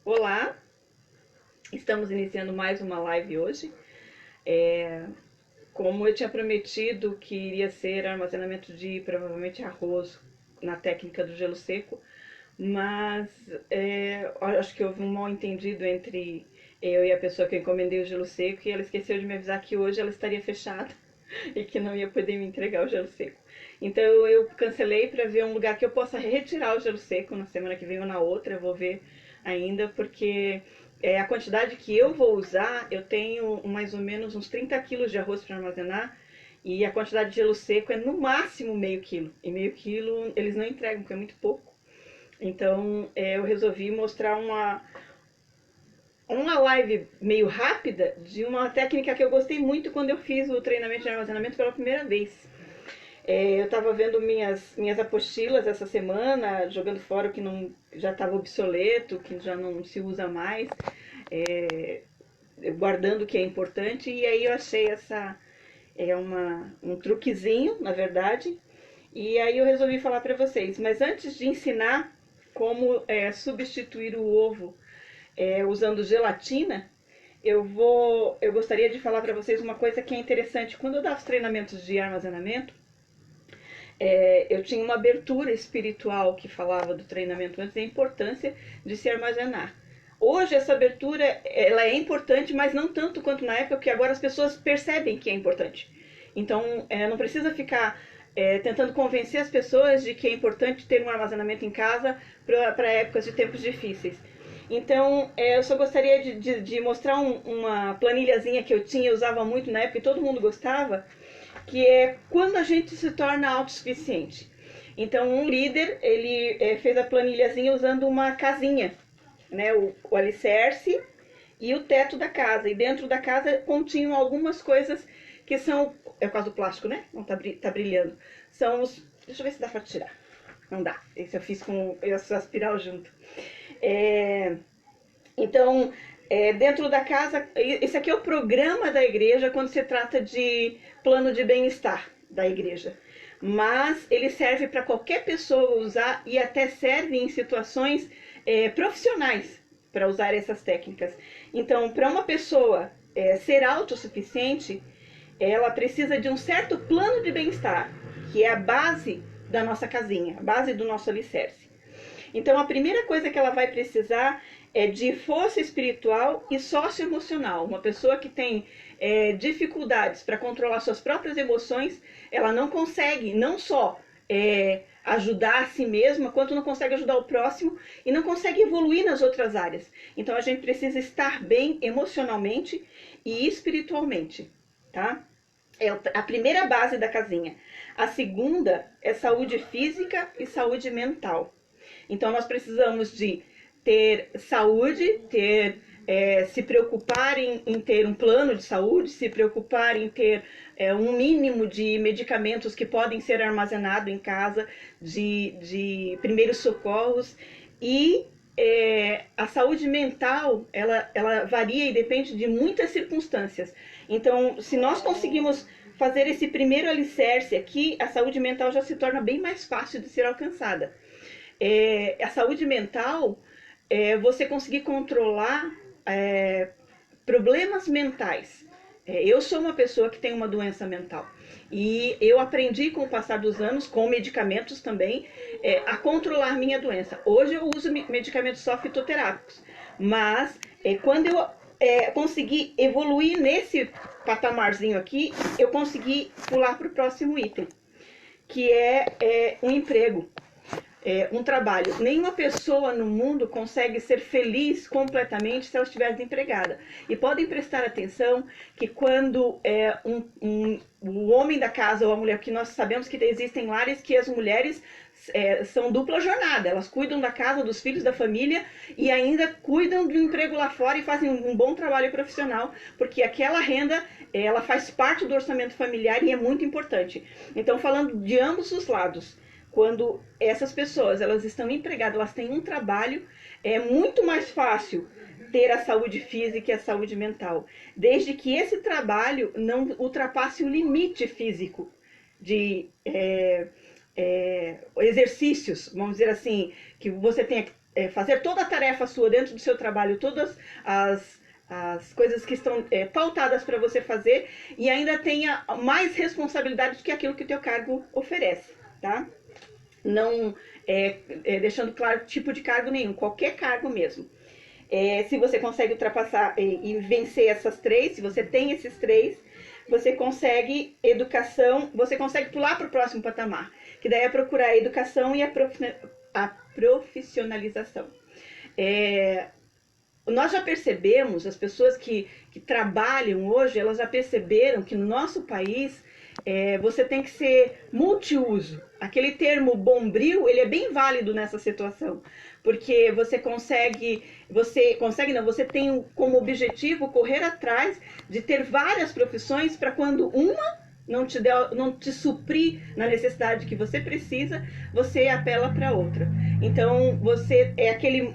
Olá, estamos iniciando mais uma live hoje. É, Como eu tinha prometido que iria ser armazenamento de provavelmente arroz na técnica do gelo seco, mas acho que houve um mal entendido entre eu e a pessoa que eu encomendei o gelo seco e ela esqueceu de me avisar que hoje ela estaria fechada e que não ia poder me entregar o gelo seco. Então eu cancelei para ver um lugar que eu possa retirar o gelo seco na semana que vem ou na outra, eu vou ver ainda, porque a quantidade que eu vou usar, eu tenho mais ou menos uns 30 quilos de arroz para armazenar, e a quantidade de gelo seco é no máximo meio quilo. E meio quilo eles não entregam, porque é muito pouco. Então eu resolvi mostrar uma live meio rápida de uma técnica que eu gostei muito quando eu fiz o treinamento de armazenamento pela primeira vez. Eu estava vendo minhas apostilas essa semana, jogando fora o que não, já estava obsoleto, que já não se usa mais, é, guardando o que é importante, e aí eu achei um truquezinho, na verdade, e aí eu resolvi falar para vocês. Mas antes de ensinar como substituir o ovo usando gelatina, eu gostaria de falar para vocês uma coisa que é interessante. Quando eu dava os treinamentos de armazenamento, eu tinha uma abertura espiritual que falava do treinamento antes, da importância de se armazenar. Hoje essa abertura ela é importante, mas não tanto quanto na época, porque agora as pessoas percebem que é importante. Então não precisa ficar tentando convencer as pessoas de que é importante ter um armazenamento em casa para épocas de tempos difíceis. Então, eu só gostaria de mostrar uma planilhazinha que eu tinha, usava muito na época e todo mundo gostava, que é quando a gente se torna autossuficiente. Então, um líder, ele fez a planilhazinha usando uma casinha, né, o alicerce e o teto da casa. E dentro da casa continham algumas coisas que são, é o caso do plástico, né? Não tá brilhando. São os, deixa eu ver se dá para tirar. Não dá. Esse eu fiz com esse aspiral junto. É, então, dentro da casa, esse aqui é o programa da igreja quando se trata de plano de bem-estar da igreja. Mas ele serve para qualquer pessoa usar e até serve em situações profissionais para usar essas técnicas. Então, para uma pessoa ser autossuficiente, ela precisa de um certo plano de bem-estar, que é a base da nossa casinha, a base do nosso alicerce. Então, a primeira coisa que ela vai precisar é de força espiritual e socioemocional. Uma pessoa que tem dificuldades para controlar suas próprias emoções, ela não consegue não só ajudar a si mesma, quanto não consegue ajudar o próximo e não consegue evoluir nas outras áreas. Então, a gente precisa estar bem emocionalmente e espiritualmente, tá? É a primeira base da casinha. A segunda é saúde física e saúde mental. Então, nós precisamos de ter saúde, se preocupar em ter um plano de saúde, se preocupar em ter um mínimo de medicamentos que podem ser armazenados em casa, de primeiros socorros. E a saúde mental, ela varia e depende de muitas circunstâncias. Então, se nós conseguimos fazer esse primeiro alicerce aqui, a saúde mental já se torna bem mais fácil de ser alcançada. A saúde mental você conseguir controlar problemas mentais. Eu sou uma pessoa que tem uma doença mental e eu aprendi com o passar dos anos, com medicamentos também, a controlar minha doença. Hoje eu uso medicamentos só fitoterápicos, mas quando eu consegui evoluir nesse patamarzinho aqui, eu consegui pular para o próximo item, que é um emprego. Um trabalho. Nenhuma pessoa no mundo consegue ser feliz completamente se ela estiver desempregada. E podem prestar atenção que quando o homem da casa ou a mulher, que nós sabemos que existem lares que as mulheres são dupla jornada, elas cuidam da casa, dos filhos, da família e ainda cuidam do emprego lá fora e fazem um bom trabalho profissional, porque aquela renda ela faz parte do orçamento familiar e é muito importante. Então, falando de ambos os lados, quando essas pessoas elas estão empregadas, elas têm um trabalho, é muito mais fácil ter a saúde física e a saúde mental, desde que esse trabalho não ultrapasse o limite físico de exercícios, vamos dizer assim, que você tenha que fazer toda a tarefa sua dentro do seu trabalho, todas as coisas que estão pautadas para você fazer, e ainda tenha mais responsabilidade do que aquilo que o teu cargo oferece, tá? Não deixando claro tipo de cargo nenhum, qualquer cargo mesmo. Se você consegue ultrapassar e vencer essas três, se você tem esses três, você consegue educação, você consegue pular para o próximo patamar, que daí é procurar a educação e a profissionalização. Nós já percebemos, as pessoas que trabalham hoje, elas já perceberam que no nosso país você tem que ser multiuso. Aquele termo bombril, ele é bem válido nessa situação, porque você tem como objetivo correr atrás de ter várias profissões para quando uma não te suprir na necessidade que você precisa, você apela para outra. Então, você é aquele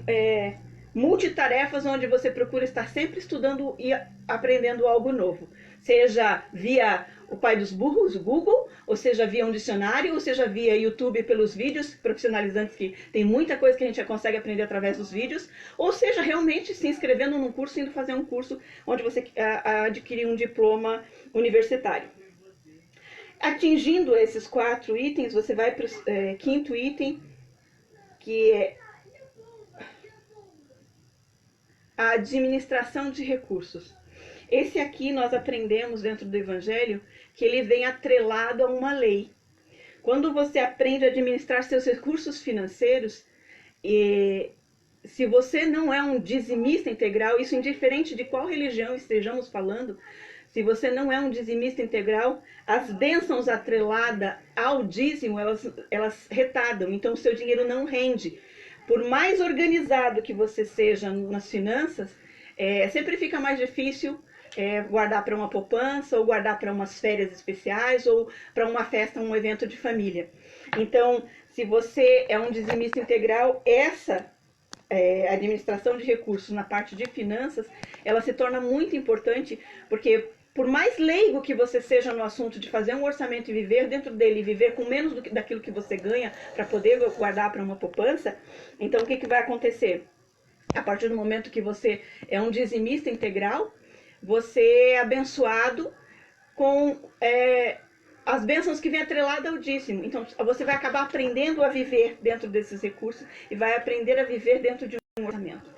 multitarefas onde você procura estar sempre estudando e aprendendo algo novo. Seja via o pai dos burros, o Google, ou seja via um dicionário, ou seja via YouTube pelos vídeos profissionalizantes, que tem muita coisa que a gente já consegue aprender através dos vídeos, ou seja realmente se inscrevendo num curso, indo fazer um curso onde você adquirir um diploma universitário. Atingindo esses 4 itens, você vai para o quinto item, que é a administração de recursos. Esse aqui nós aprendemos dentro do Evangelho que ele vem atrelado a uma lei. Quando você aprende a administrar seus recursos financeiros, se você não é um dizimista integral, isso indiferente de qual religião estejamos falando, se você não é um dizimista integral, as bênçãos atreladas ao dízimo, elas retardam, então o seu dinheiro não rende. Por mais organizado que você seja nas finanças, sempre fica mais difícil guardar para uma poupança, ou guardar para umas férias especiais, ou para uma festa, um evento de família. Então, se você é um dizimista integral, essa administração de recursos na parte de finanças, ela se torna muito importante, porque por mais leigo que você seja no assunto de fazer um orçamento e viver dentro dele, viver com menos daquilo que você ganha para poder guardar para uma poupança, então o que vai acontecer? A partir do momento que você é um dizimista integral, você é abençoado com as bênçãos que vêm atreladas ao dízimo. Então você vai acabar aprendendo a viver dentro desses recursos e vai aprender a viver dentro de um orçamento.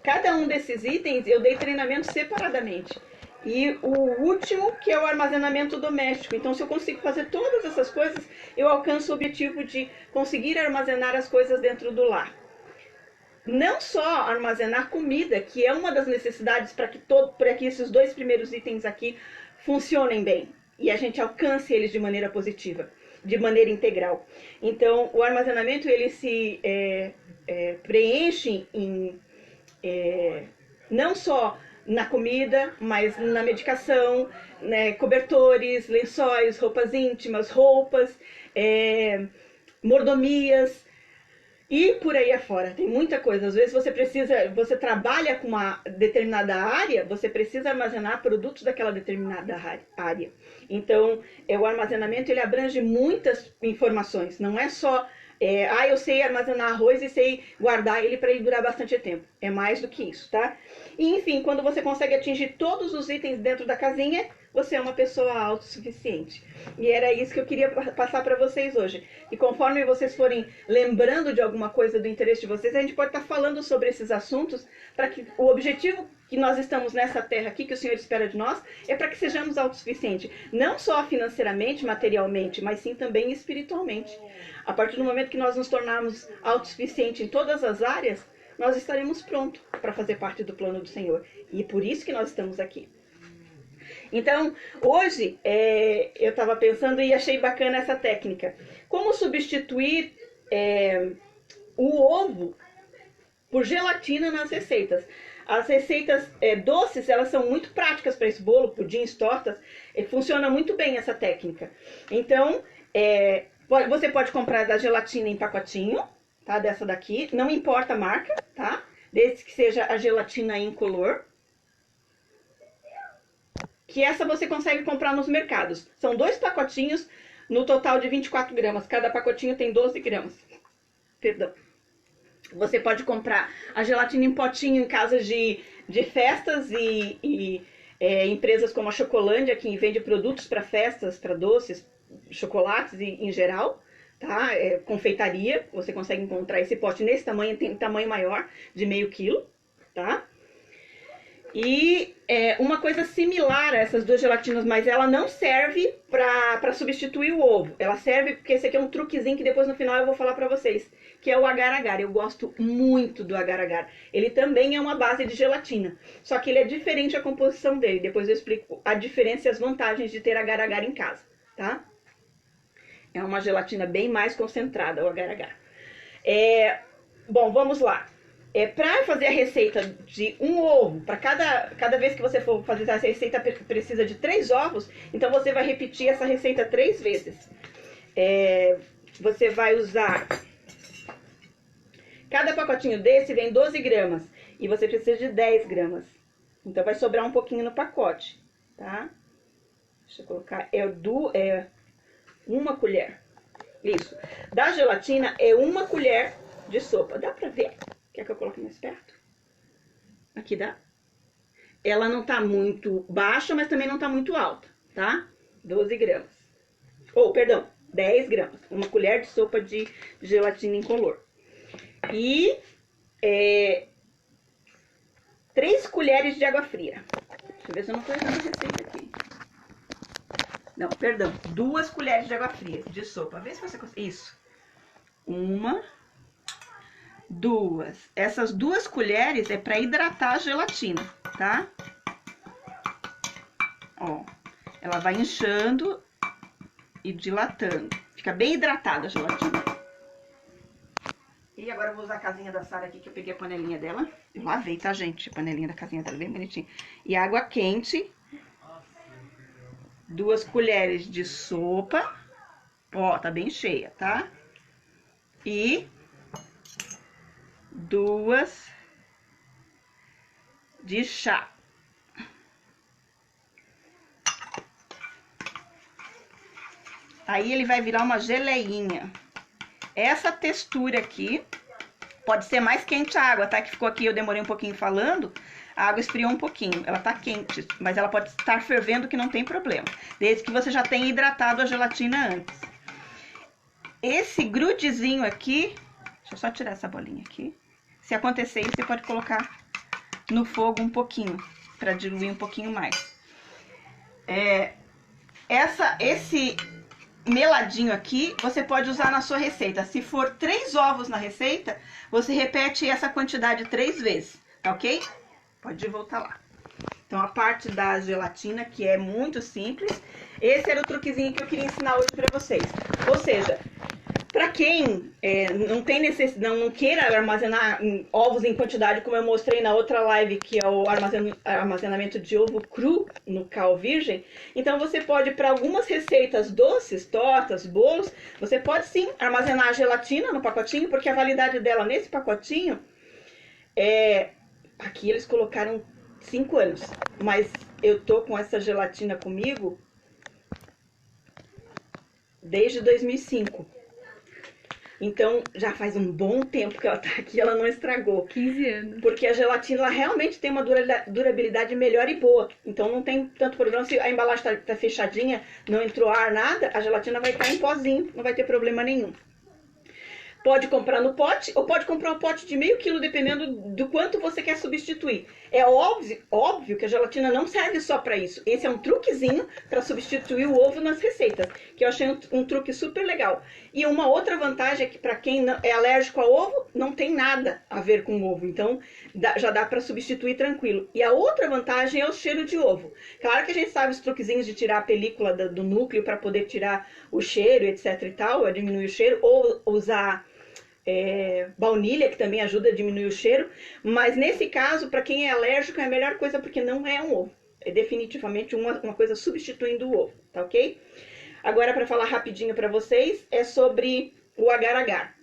Cada um desses itens eu dei treinamento separadamente. E o último, que é o armazenamento doméstico. Então, se eu consigo fazer todas essas coisas, eu alcanço o objetivo de conseguir armazenar as coisas dentro do lar. Não só armazenar comida, que é uma das necessidades para que esses 2 primeiros itens aqui funcionem bem e a gente alcance eles de maneira positiva, de maneira integral. Então, o armazenamento ele se preenche não só na comida, mas na medicação, né, cobertores, lençóis, roupas íntimas, mordomias e por aí afora. Tem muita coisa. Às vezes você trabalha com uma determinada área, você precisa armazenar produtos daquela determinada área. Então, o armazenamento ele abrange muitas informações. Não é só eu sei armazenar arroz e sei guardar ele para ele durar bastante tempo. É mais do que isso, tá? E, enfim, quando você consegue atingir todos os itens dentro da casinha, você é uma pessoa autossuficiente. E era isso que eu queria passar para vocês hoje. E conforme vocês forem lembrando de alguma coisa do interesse de vocês, a gente pode estar falando sobre esses assuntos, para que o objetivo que nós estamos nessa terra aqui, que o Senhor espera de nós, é para que sejamos autossuficientes. Não só financeiramente, materialmente, mas sim também espiritualmente. A partir do momento que nós nos tornarmos autossuficientes em todas as áreas, nós estaremos prontos para fazer parte do plano do Senhor. E é por isso que nós estamos aqui. Então, hoje, eu estava pensando e achei bacana essa técnica. Como substituir o ovo por gelatina nas receitas. As receitas doces, elas são muito práticas para esse bolo, pudins, tortas. Funciona muito bem essa técnica. Então, você pode comprar da gelatina em pacotinho, tá? Dessa daqui. Não importa a marca, tá? Desde que seja a gelatina incolor. Que essa você consegue comprar nos mercados. São 2 pacotinhos no total de 24 gramas. Cada pacotinho tem 12 gramas. Perdão. Você pode comprar a gelatina em potinho em casas de festas e empresas como a Chocolândia, que vende produtos para festas, para doces, chocolates em geral, tá? Confeitaria, você consegue encontrar esse pote nesse tamanho, tem um tamanho maior, de meio quilo, tá? E uma coisa similar a essas duas gelatinas, mas ela não serve para substituir o ovo. Ela serve porque esse aqui é um truquezinho que depois no final eu vou falar para vocês, que é o agar-agar. Eu gosto muito do agar-agar. Ele também é uma base de gelatina, só que ele é diferente a composição dele. Depois eu explico a diferença e as vantagens de ter agar-agar em casa, tá? É uma gelatina bem mais concentrada, o agar-agar. Bom, vamos lá. Para fazer a receita de um ovo, para cada vez que você for fazer essa receita precisa de 3 ovos, então você vai repetir essa receita 3 vezes. Você vai usar, cada pacotinho desse vem 12 gramas e você precisa de 10 gramas. Então vai sobrar um pouquinho no pacote, tá? Deixa eu colocar, uma colher. Isso. Da gelatina é 1 colher de sopa. Dá pra ver? Quer que eu coloque mais perto? Aqui dá. Ela não tá muito baixa, mas também não tá muito alta, tá? 12 gramas. Perdão, 10 gramas. 1 colher de sopa de gelatina incolor. E 3 colheres de água fria. Deixa eu ver se eu não tô errando a receita aqui. Não, perdão. 2 colheres de água fria de sopa. Vê se você consegue. Isso. 1, 2. Essas 2 colheres é para hidratar a gelatina, tá? Ó, ela vai inchando e dilatando. Fica bem hidratada a gelatina. E agora eu vou usar a casinha da Sara aqui, que eu peguei a panelinha dela. Eu lavei, tá, gente? A panelinha da casinha dela, bem bonitinha. E água quente. 2 colheres de sopa. Ó, tá bem cheia, tá? E 2 de chá. Aí ele vai virar uma geleinha. Essa textura aqui, pode ser mais quente a água, tá? Que ficou aqui, eu demorei um pouquinho falando. A água esfriou um pouquinho, ela tá quente, mas ela pode estar fervendo que não tem problema. Desde que você já tenha hidratado a gelatina antes. Esse grudezinho aqui, deixa eu só tirar essa bolinha aqui. Se acontecer isso, você pode colocar no fogo um pouquinho, para diluir um pouquinho mais. Esse meladinho aqui, você pode usar na sua receita. Se for 3 ovos na receita, você repete essa quantidade 3 vezes, tá ok? Pode voltar lá. Então, a parte da gelatina, que é muito simples, esse era o truquezinho que eu queria ensinar hoje pra vocês. Ou seja, para quem não tem necessidade, não queira armazenar ovos em quantidade, como eu mostrei na outra live, que é o armazenamento de ovo cru no cal virgem, então você pode, para algumas receitas doces, tortas, bolos, você pode sim armazenar a gelatina no pacotinho, porque a validade dela nesse pacotinho aqui eles colocaram 5 anos, mas eu tô com essa gelatina comigo desde 2005. Então, já faz um bom tempo que ela tá aqui, ela não estragou. 15 anos. Porque a gelatina, ela realmente tem uma durabilidade melhor e boa. Então, não tem tanto problema. Se a embalagem tá fechadinha, não entrou ar, nada, a gelatina vai estar em pozinho, não vai ter problema nenhum. Pode comprar no pote, ou pode comprar um pote de meio quilo, dependendo do quanto você quer substituir. É óbvio que a gelatina não serve só para isso. Esse é um truquezinho para substituir o ovo nas receitas, que eu achei um truque super legal. E uma outra vantagem é que para quem é alérgico a ovo, não tem nada a ver com ovo. Então, já dá para substituir tranquilo. E a outra vantagem é o cheiro de ovo. Claro que a gente sabe os truquezinhos de tirar a película do núcleo para poder tirar o cheiro, etc e tal, ou diminuir o cheiro, ou usar baunilha, que também ajuda a diminuir o cheiro, mas nesse caso, para quem é alérgico, é a melhor coisa porque não é um ovo. É definitivamente uma coisa substituindo o ovo, tá ok? Agora, para falar rapidinho para vocês, é sobre o agar-agar.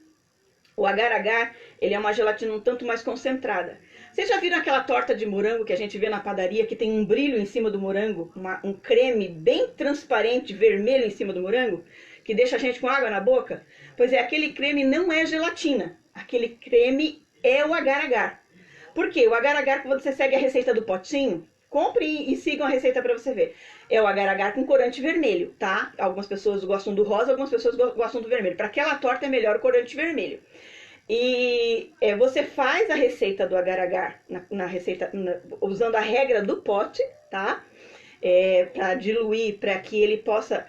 O agar-agar, ele é uma gelatina um tanto mais concentrada. Vocês já viram aquela torta de morango que a gente vê na padaria, que tem um brilho em cima do morango? Um creme bem transparente, vermelho em cima do morango? que deixa a gente com água na boca? Pois é, aquele creme não é gelatina. Aquele creme é o agar-agar. Por quê? O agar-agar, quando você segue a receita do potinho, compre e sigam a receita para você ver. É o agar-agar com corante vermelho, tá? Algumas pessoas gostam do rosa, algumas pessoas gostam do vermelho. Para aquela torta é melhor o corante vermelho. E você faz a receita do agar-agar usando a regra do pote, tá? Para diluir, para que ele possa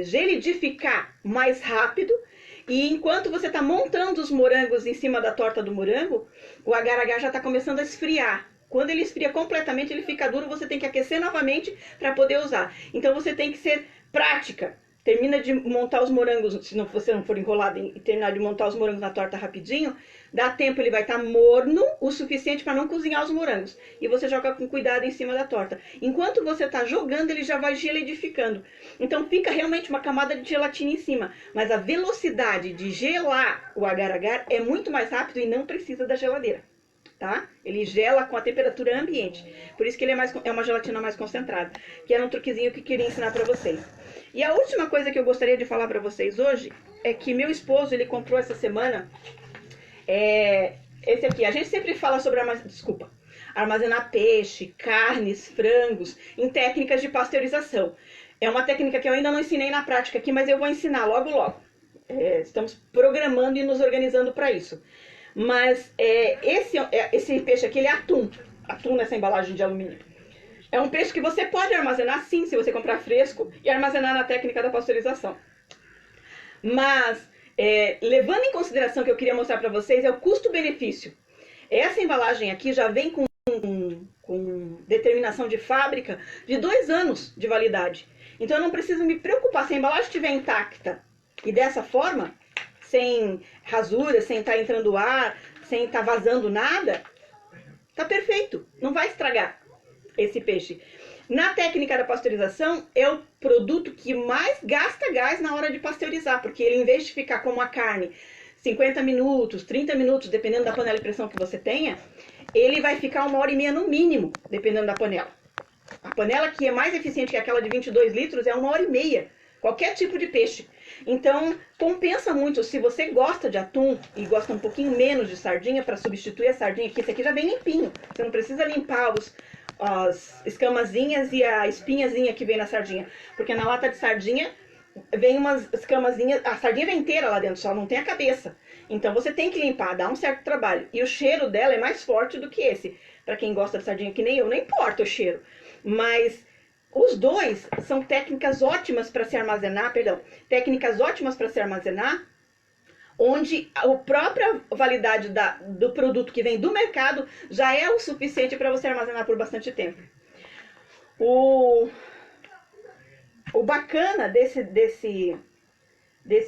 gelidificar mais rápido. E enquanto você está montando os morangos em cima da torta do morango, o agar-agar já está começando a esfriar. Quando ele esfria completamente, ele fica duro, você tem que aquecer novamente para poder usar. Então você tem que ser prática. Termina de montar os morangos, se você não for enrolado e terminar de montar os morangos na torta rapidinho, dá tempo, ele vai estar morno o suficiente para não cozinhar os morangos. E você joga com cuidado em cima da torta. Enquanto você está jogando, ele já vai gelidificando. Então fica realmente uma camada de gelatina em cima. Mas a velocidade de gelar o agar-agar é muito mais rápido e não precisa da geladeira. Tá? Ele gela com a temperatura ambiente. Por isso que ele é uma gelatina mais concentrada. Que era um truquezinho que eu queria ensinar para vocês. E a última coisa que eu gostaria de falar para vocês hoje é que meu esposo, ele comprou essa semana esse aqui. A gente sempre fala sobre armazenar peixe, carnes, frangos em técnicas de pasteurização. É uma técnica que eu ainda não ensinei na prática aqui, mas eu vou ensinar logo logo. Estamos programando e nos organizando para isso. Mas esse peixe aqui, ele é atum. Atum nessa embalagem de alumínio. É um peixe que você pode armazenar, sim, se você comprar fresco e armazenar na técnica da pasteurização. Mas, levando em consideração que eu queria mostrar para vocês, é o custo-benefício. Essa embalagem aqui já vem com determinação de fábrica de 2 anos de validade. Então eu não preciso me preocupar. Se a embalagem estiver intacta e dessa forma, sem rasura, sem estar entrando ar, sem estar vazando nada, tá perfeito, não vai estragar esse peixe. Na técnica da pasteurização, é o produto que mais gasta gás na hora de pasteurizar, porque ele, em vez de ficar como a carne 50 minutos, 30 minutos, dependendo da panela de pressão que você tenha, ele vai ficar 1h30 no mínimo, dependendo da panela. A panela que é mais eficiente que aquela de 22 litros é 1h30, qualquer tipo de peixe. Então, compensa muito. Se você gosta de atum e gosta um pouquinho menos de sardinha, para substituir a sardinha, que esse aqui já vem limpinho. Você não precisa limpar as escamazinhas e a espinhazinha que vem na sardinha. Porque na lata de sardinha vem umas escamazinhas, a sardinha vem inteira lá dentro, só não tem a cabeça. Então você tem que limpar, dá um certo trabalho. E o cheiro dela é mais forte do que esse. Para quem gosta de sardinha que nem eu, não importa o cheiro. Mas os dois são técnicas ótimas para se armazenar, onde a própria validade do produto que vem do mercado já é o suficiente para você armazenar por bastante tempo. O bacana desse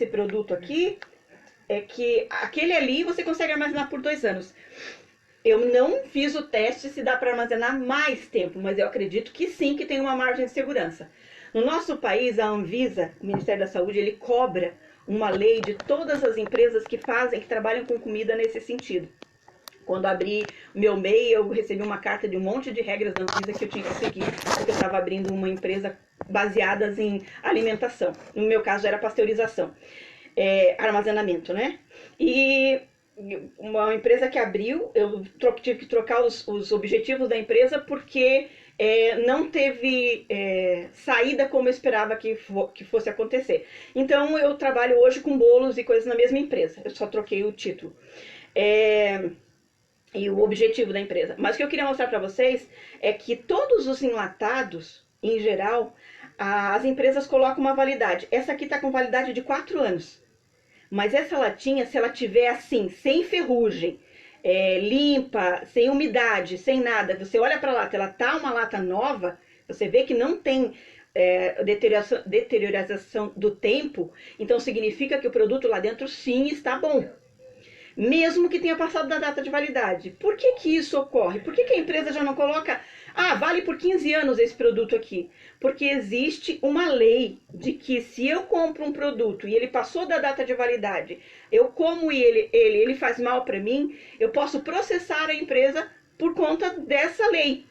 produto aqui é que aquele ali você consegue armazenar por 2 anos. Eu não fiz o teste se dá para armazenar mais tempo, mas eu acredito que sim, que tem uma margem de segurança. No nosso país, a Anvisa, o Ministério da Saúde, ele cobra uma lei de todas as empresas que trabalham com comida nesse sentido. Quando abri meu MEI, eu recebi uma carta de um monte de regras da Anvisa que eu tinha que seguir, porque eu estava abrindo uma empresa baseada em alimentação. No meu caso, era pasteurização, armazenamento, né? E uma empresa que abriu, eu tive que trocar os objetivos da empresa porque não teve saída como eu esperava que fosse acontecer. Então eu trabalho hoje com bolos e coisas na mesma empresa, eu só troquei o título e o objetivo da empresa. Mas o que eu queria mostrar para vocês é que todos os enlatados, em geral, as empresas colocam uma validade. Essa aqui está com validade de 4 anos. Mas essa latinha, se ela tiver assim, sem ferrugem, limpa, sem umidade, sem nada, você olha para a lata, ela tá uma lata nova, você vê que não tem deterioração do tempo, então significa que o produto lá dentro sim está bom. Mesmo que tenha passado da data de validade. Por que que isso ocorre? Por que que a empresa já não coloca, vale por 15 anos esse produto aqui? Porque existe uma lei de que se eu compro um produto e ele passou da data de validade, eu como ele faz mal para mim, eu posso processar a empresa por conta dessa lei.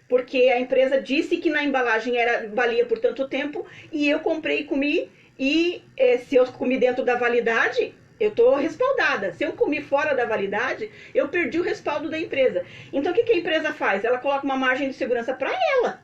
Porque a empresa disse que na embalagem valia por tanto tempo e eu comprei e comi E se eu comi dentro da validade, eu estou respaldada. Se eu comi fora da validade, eu perdi o respaldo da empresa. Então o que a empresa faz? Ela coloca uma margem de segurança para ela.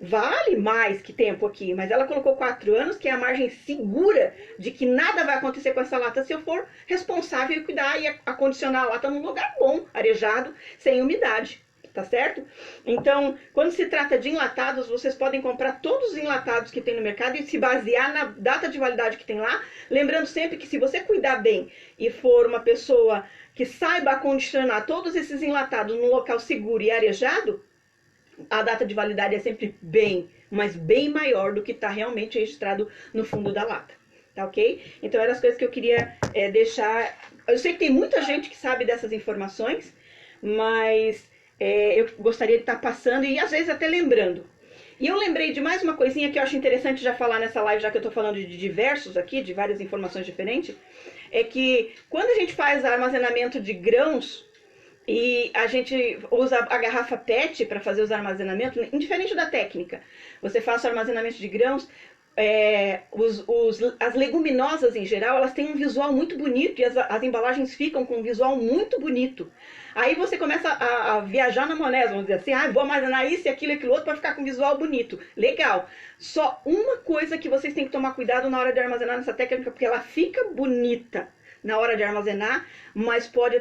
Vale mais que tempo aqui, mas ela colocou 4 anos, que é a margem segura de que nada vai acontecer com essa lata se eu for responsável e cuidar e acondicionar a lata num lugar bom, arejado, sem umidade. Tá certo? Então, quando se trata de enlatados, vocês podem comprar todos os enlatados que tem no mercado e se basear na data de validade que tem lá. Lembrando sempre que se você cuidar bem e for uma pessoa que saiba acondicionar todos esses enlatados num local seguro e arejado, a data de validade é sempre bem, mas bem maior do que está realmente registrado no fundo da lata. Tá ok? Então, eram as coisas que eu queria deixar. Eu sei que tem muita gente que sabe dessas informações, mas eu gostaria de estar passando e às vezes até lembrando. E eu lembrei de mais uma coisinha que eu acho interessante já falar nessa live, já que eu estou falando de diversos aqui, de várias informações diferentes, é que quando a gente faz armazenamento de grãos e a gente usa a garrafa PET para fazer os armazenamentos, indiferente da técnica, você faz o armazenamento de grãos, as leguminosas em geral, elas têm um visual muito bonito e as embalagens ficam com um visual muito bonito. Aí você começa a viajar na maionese, vamos dizer assim, vou armazenar isso e aquilo outro para ficar com um visual bonito. Legal. Só uma coisa que vocês têm que tomar cuidado na hora de armazenar nessa técnica, porque ela fica bonita na hora de armazenar, mas pode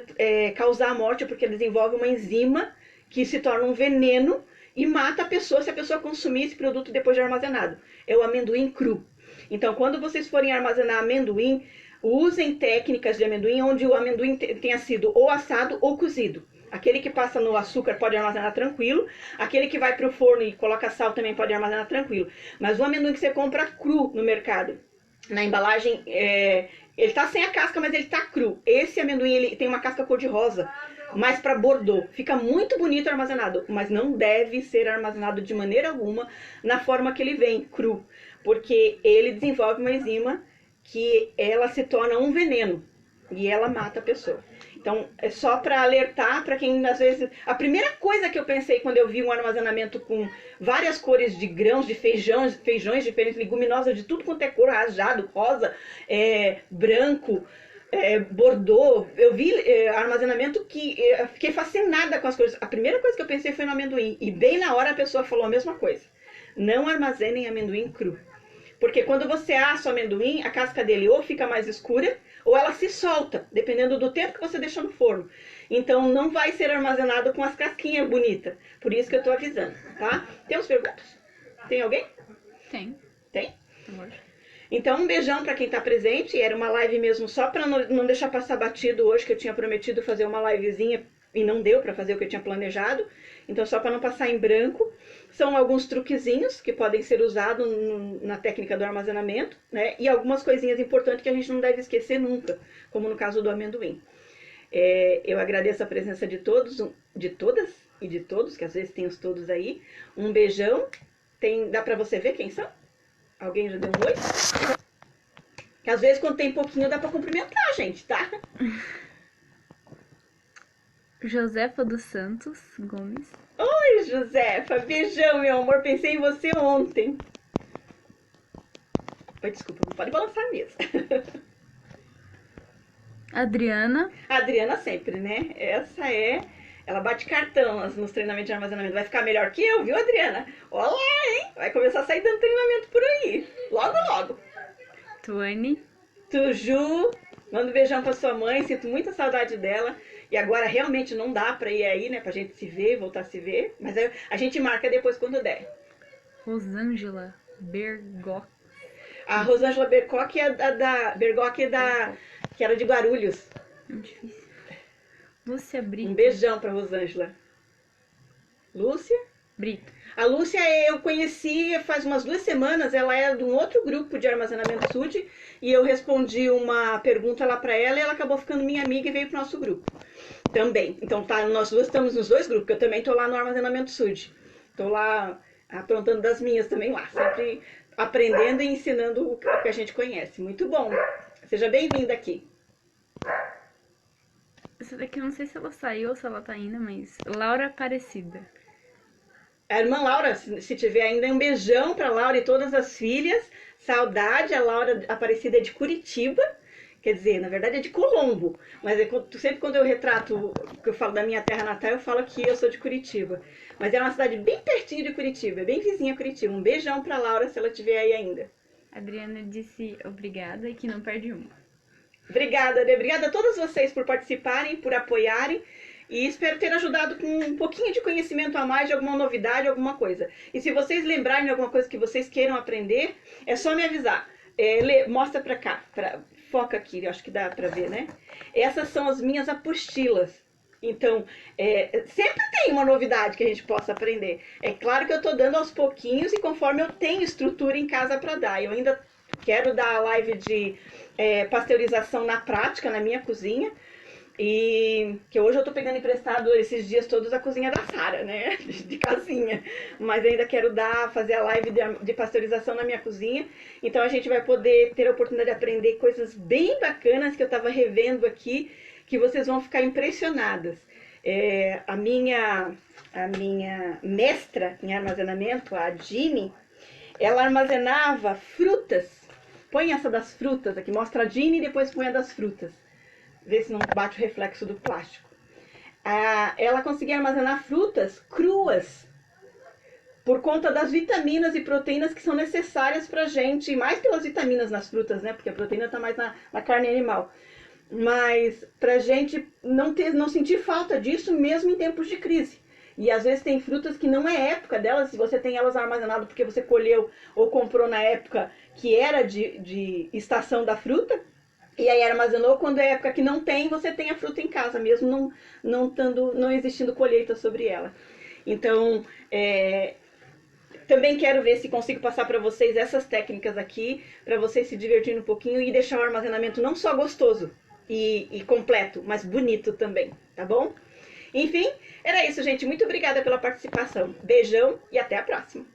causar a morte, porque desenvolve uma enzima que se torna um veneno e mata a pessoa se a pessoa consumir esse produto depois de armazenado. É o amendoim cru. Então, quando vocês forem armazenar amendoim, usem técnicas de amendoim onde o amendoim tenha sido ou assado ou cozido. Aquele que passa no açúcar pode armazenar tranquilo. Aquele que vai para o forno e coloca sal também pode armazenar tranquilo. Mas o amendoim que você compra cru no mercado, na embalagem, ele está sem a casca, mas ele está cru. Esse amendoim ele tem uma casca cor-de-rosa, mais para Bordeaux. Fica muito bonito armazenado, mas não deve ser armazenado de maneira alguma na forma que ele vem, cru. Porque ele desenvolve uma enzima que ela se torna um veneno e ela mata a pessoa. Então, é só para alertar para quem, às vezes... A primeira coisa que eu pensei quando eu vi um armazenamento com várias cores de grãos, de feijões diferentes, leguminosas, de tudo quanto é cor, rajado, rosa, branco, Bordeaux. Eu vi armazenamento que fiquei fascinada com as coisas. A primeira coisa que eu pensei foi no amendoim. E bem na hora a pessoa falou a mesma coisa. Não armazenem amendoim cru. Porque quando você assa o amendoim, a casca dele ou fica mais escura, ou ela se solta, dependendo do tempo que você deixa no forno. Então não vai ser armazenado com as casquinhas bonitas. Por isso que eu estou avisando, tá? Temos perguntas? Tem alguém? Tem. Tem? Então um beijão para quem está presente. Era uma live mesmo só para não deixar passar batido hoje, que eu tinha prometido fazer uma livezinha e não deu para fazer o que eu tinha planejado. Então só para não passar em branco. São alguns truquezinhos que podem ser usados na técnica do armazenamento, né? E algumas coisinhas importantes que a gente não deve esquecer nunca, como no caso do amendoim. Eu agradeço a presença de todos, de todas e de todos, que às vezes tem os todos aí. Um beijão. Dá pra você ver quem são? Alguém já deu um oi? Que às vezes quando tem pouquinho dá pra cumprimentar, gente, tá? Josefa dos Santos Gomes. Oi, Josefa. Beijão, meu amor. Pensei em você ontem. Oi, desculpa, não pode balançar mesmo. Adriana. Adriana sempre, né? Ela bate cartão nos treinamentos de armazenamento. Vai ficar melhor que eu, viu, Adriana? Olá, hein? Vai começar a sair dando treinamento por aí. Logo, logo. Tuane. Tuju. Manda um beijão pra sua mãe. Sinto muita saudade dela. E agora realmente não dá pra ir aí, né? Pra gente se ver, voltar a se ver. Mas a gente marca depois quando der. Rosângela Bergoc. A Rosângela Bergoc é que era de Guarulhos. Difícil. Lúcia Brito. Um beijão pra Rosângela. Lúcia? Brito. A Lúcia eu conheci faz umas 2 semanas. Ela é de um outro grupo de armazenamento SUD. E eu respondi uma pergunta lá pra ela e ela acabou ficando minha amiga e veio pro nosso grupo. Também. Então nós duas estamos nos 2 grupos, que eu também tô lá no armazenamento SUD. Tô lá aprontando das minhas também lá, sempre aprendendo e ensinando o que a gente conhece. Muito bom. Seja bem-vinda aqui. Essa daqui eu não sei se ela saiu ou se ela tá ainda, mas Laura Aparecida. A irmã Laura, se tiver ainda, um beijão para Laura e todas as filhas. Saudade, a Laura Aparecida é de Curitiba. Quer dizer, na verdade é de Colombo, mas sempre quando eu retrato, que eu falo da minha terra natal, eu falo que eu sou de Curitiba. Mas é uma cidade bem pertinho de Curitiba, bem vizinha a Curitiba. Um beijão pra Laura, se ela estiver aí ainda. A Adriana disse obrigada e que não perde uma. Obrigada, Adê. Obrigada a todos vocês por participarem, por apoiarem. E espero ter ajudado com um pouquinho de conhecimento a mais de alguma novidade, alguma coisa. E se vocês lembrarem de alguma coisa que vocês queiram aprender, é só me avisar. Mostra pra cá, foca aqui, eu acho que dá pra ver, né? Essas são as minhas apostilas. Então, sempre tem uma novidade que a gente possa aprender. É claro que eu tô dando aos pouquinhos e conforme eu tenho estrutura em casa para dar. Eu ainda quero dar a live de pasteurização na prática, na minha cozinha. E que hoje eu tô pegando emprestado esses dias todos a cozinha da Sara, né? De casinha. Mas ainda quero fazer a live de pasteurização na minha cozinha. Então a gente vai poder ter a oportunidade de aprender coisas bem bacanas que eu tava revendo aqui, que vocês vão ficar impressionadas. A minha mestra em armazenamento, a Jeannie, ela armazenava frutas. Põe essa das frutas aqui, mostra a Jeannie e depois põe a das frutas. Vê se não bate o reflexo do plástico. Ela conseguia armazenar frutas cruas por conta das vitaminas e proteínas que são necessárias pra gente, mais pelas vitaminas nas frutas, né? Porque a proteína tá mais na carne animal. Mas pra gente não sentir falta disso mesmo em tempos de crise. E às vezes tem frutas que não é época delas, se você tem elas armazenadas porque você colheu ou comprou na época que era de estação da fruta, e aí armazenou, quando é época que não tem, você tem a fruta em casa, mesmo não existindo colheita sobre ela. Então, também quero ver se consigo passar para vocês essas técnicas aqui, para vocês se divertirem um pouquinho e deixar o armazenamento não só gostoso e completo, mas bonito também, tá bom? Enfim, era isso, gente. Muito obrigada pela participação. Beijão e até a próxima.